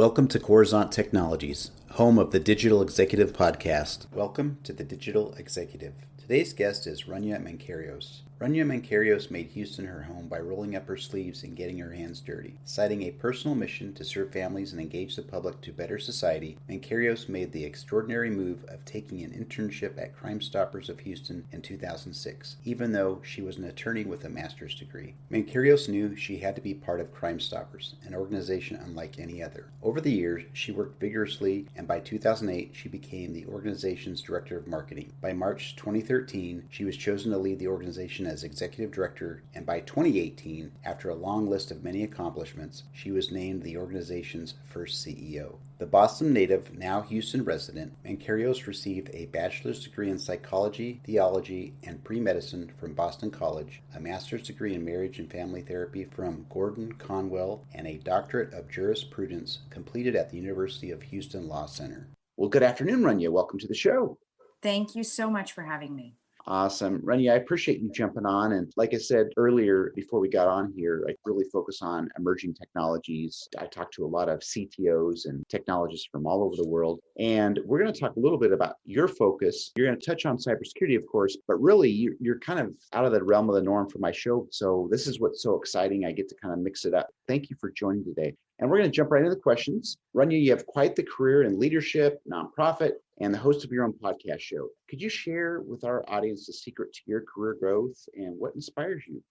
Welcome to Coruzant Technologies, home of the Digital Executive Podcast. Welcome to the Digital Executive. Today's guest is Rania Mankarious. Rania Mankarious made Houston her home by rolling up her sleeves and getting her hands dirty. Citing a personal mission to serve families and engage the public to better society, Mankarious made the extraordinary move of taking an internship at Crime Stoppers of Houston in 2006, even though she was an attorney with a master's degree. Mankarious knew she had to be part of Crime Stoppers, an organization unlike any other. Over the years, she worked vigorously, and by 2008, she became the organization's director of marketing. By March 2013, she was chosen to lead the organization as executive director, and by 2018, after a long list of many accomplishments, she was named the organization's first CEO. The Boston native, now Houston resident, Mankarious received a bachelor's degree in psychology, theology, and pre-medicine from Boston College, a master's degree in marriage and family therapy from Gordon Conwell, and a doctorate of jurisprudence completed at the University of Houston Law Center. Well, good afternoon, Rania. Welcome to the show. Thank you so much for having me. Awesome. Rania, I appreciate you jumping on. And like I said earlier, before we got on here, I really focus on emerging technologies. I talk to a lot of CTOs and technologists from all over the world. And we're going to talk a little bit about your focus. You're going to touch on cybersecurity, of course, but really you're kind of out of the realm of the norm for my show. So this is what's so exciting. I get to kind of mix it up. Thank you for joining today. And we're going to jump right into the questions. Rania, you have quite the career in leadership, nonprofit, and the host of your own podcast show. Could you share with our audience the secret to your career growth and what inspires you?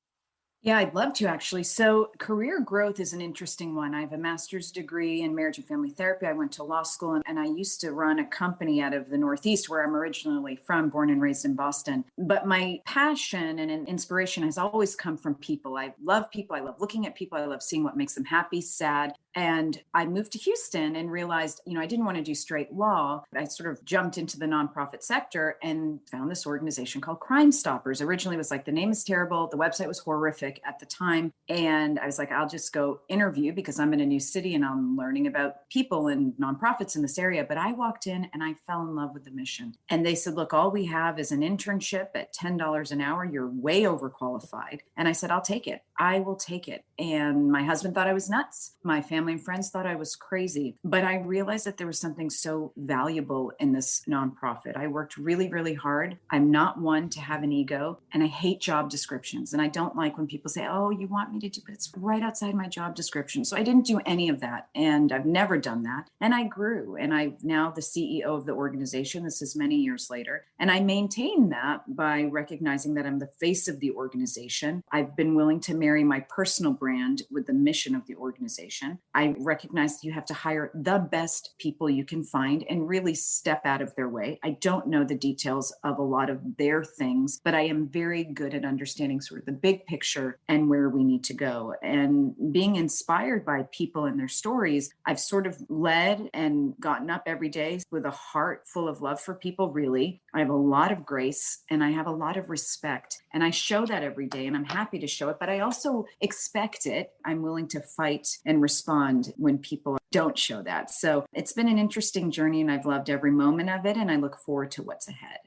Yeah, I'd love to actually. So career growth is an interesting one. I have a master's degree in marriage and family therapy. I went to law school and I used to run a company out of the Northeast where I'm originally from, born and raised in Boston. But my passion and inspiration has always come from people. I love people. I love looking at people. I love seeing what makes them happy, sad. And I moved to Houston and realized, I didn't want to do straight law. I sort of jumped into the nonprofit sector and found this organization called Crime Stoppers. Originally it was like, the name is terrible. The website was horrific at the time. And I was like, I'll just go interview because I'm in a new city and I'm learning about people and nonprofits in this area. But I walked in and I fell in love with the mission. And they said, look, all we have is an internship at $10 an hour. You're way overqualified. And I said, I'll take it. I will take it. And my husband thought I was nuts. My family and friends thought I was crazy. But I realized that there was something so valuable in this nonprofit. I worked really, really hard. I'm not one to have an ego, and I hate job descriptions. And I don't like when people say, oh, you want me to do, but it's right outside my job description. So I didn't do any of that. And I've never done that. And I grew. And I'm now the CEO of the organization. This is many years later. And I maintain that by recognizing that I'm the face of the organization. I've been willing to marry my personal brand with the mission of the organization. I recognize that you have to hire the best people you can find and really step out of their way. I don't know the details of a lot of their things, but I am very good at understanding sort of the big picture and where we need to go. And being inspired by people and their stories, I've sort of led and gotten up every day with a heart full of love for people, really. I have a lot of grace and I have a lot of respect. And I show that every day and I'm happy to show it, but I also expect it. I'm willing to fight and respond when people don't show that. So it's been an interesting journey and I've loved every moment of it. And I look forward to what's ahead.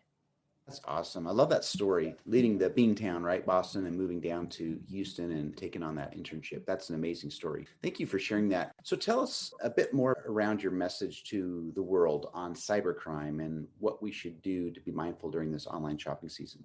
That's awesome. I love that story, leading the Beantown, right, Boston, and moving down to Houston and taking on that internship. That's an amazing story. Thank you for sharing that. So tell us a bit more around your message to the world on cybercrime and what we should do to be mindful during this online shopping season.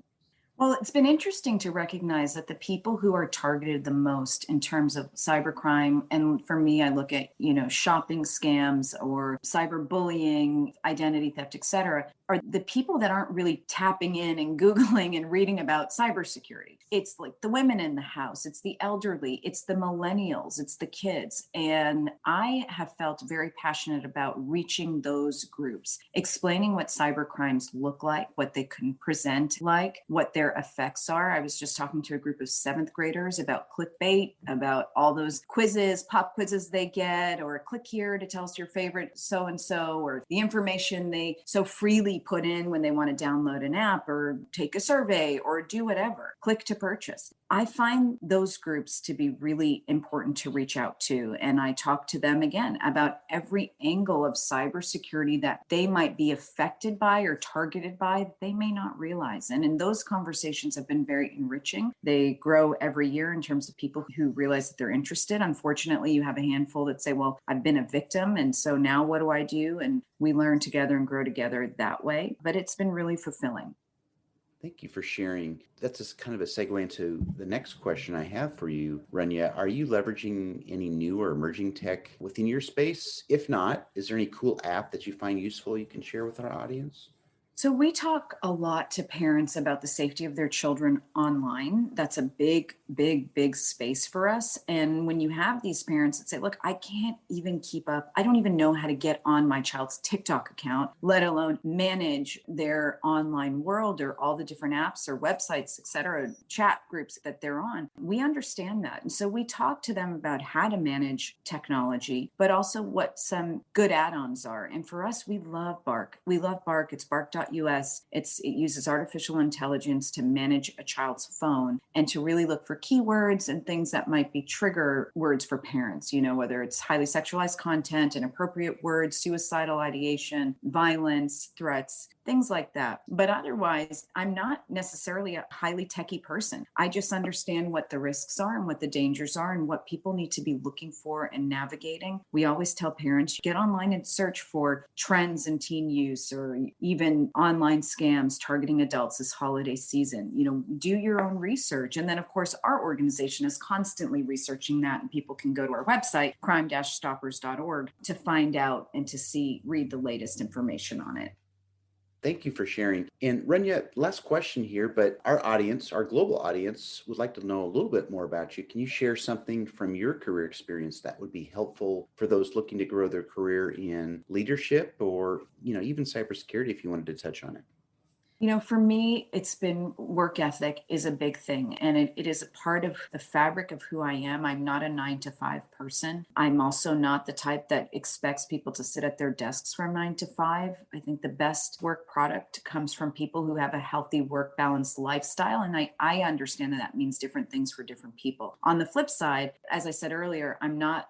Well, it's been interesting to recognize that the people who are targeted the most in terms of cybercrime, and for me, I look at, shopping scams or cyberbullying, identity theft, et cetera, are the people that aren't really tapping in and Googling and reading about cybersecurity. It's like the women in the house, it's the elderly, it's the millennials, it's the kids. And I have felt very passionate about reaching those groups, explaining what cyber crimes look like, what they can present like, what their effects are. I was just talking to a group of 7th graders about clickbait, about all those quizzes, pop quizzes they get, or click here to tell us your favorite so-and-so, or the information they so freely put in when they want to download an app or take a survey or do whatever. Click to purchase. I find those groups to be really important to reach out to. And I talk to them again about every angle of cybersecurity that they might be affected by or targeted by, that they may not realize. And in those conversations have been very enriching. They grow every year in terms of people who realize that they're interested. Unfortunately, you have a handful that say, well, I've been a victim. And so now what do I do? And we learn together and grow together that way. But it's been really fulfilling. Thank you for sharing. That's just kind of a segue into the next question I have for you, Rania. Are you leveraging any new or emerging tech within your space? If not, is there any cool app that you find useful you can share with our audience? So we talk a lot to parents about the safety of their children online. That's a big space for us. And when you have these parents that say, look, I can't even keep up. I don't even know how to get on my child's TikTok account, let alone manage their online world or all the different apps or websites, et cetera, chat groups that they're on. We understand that. And so we talk to them about how to manage technology, but also what some good add-ons are. And for us, we love Bark. We love Bark. It's bark.us. It uses artificial intelligence to manage a child's phone and to really look for keywords and things that might be trigger words for parents, whether it's highly sexualized content, inappropriate words, suicidal ideation, violence, threats, things like that. But otherwise, I'm not necessarily a highly techie person. I just understand what the risks are and what the dangers are and what people need to be looking for and navigating. We always tell parents, get online and search for trends in teen use or even online scams targeting adults this holiday season. Do your own research. And then, of course, our organization is constantly researching that. And people can go to our website, crime-stoppers.org, to find out and to read the latest information on it. Thank you for sharing. And Rania, last question here, but our audience, our global audience, would like to know a little bit more about you. Can you share something from your career experience that would be helpful for those looking to grow their career in leadership or, even cybersecurity if you wanted to touch on it? For me, it's been work ethic is a big thing, and it is a part of the fabric of who I am. I'm not a 9 to 5 person. I'm also not the type that expects people to sit at their desks from 9 to 5. I think the best work product comes from people who have a healthy work balance lifestyle. And I understand that means different things for different people. On the flip side, as I said earlier, I'm not,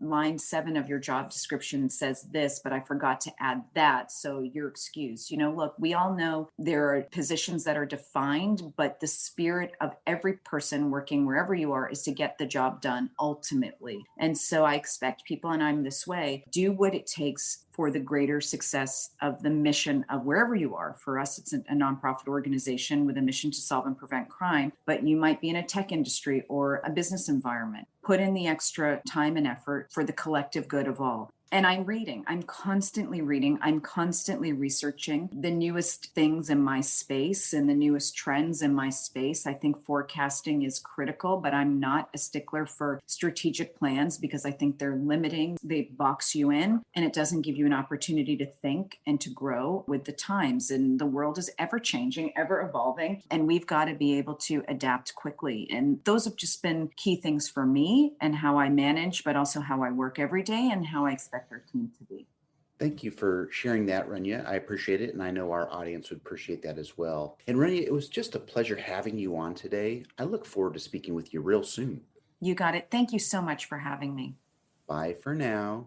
line 7 of your job description says this, but I forgot to add that. So you're excused. Look, we all know there are positions that are defined, but the spirit of every person working wherever you are is to get the job done ultimately. And so I expect people, and I'm this way, do what it takes for the greater success of the mission of wherever you are. For us, it's a nonprofit organization with a mission to solve and prevent crime, but you might be in a tech industry or a business environment. Put in the extra time and effort for the collective good of all. And I'm reading. I'm constantly reading. I'm constantly researching the newest things in my space and the newest trends in my space. I think forecasting is critical, but I'm not a stickler for strategic plans because I think they're limiting. They box you in, and it doesn't give you an opportunity to think and to grow with the times. And the world is ever changing, ever evolving, and we've got to be able to adapt quickly. And those have just been key things for me and how I manage, but also how I work every day and how I expect our team to be. Thank you for sharing that, Rania. I appreciate it, and I know our audience would appreciate that as well. And Rania, it was just a pleasure having you on today. I look forward to speaking with you real soon. You got it. Thank you so much for having me. Bye for now.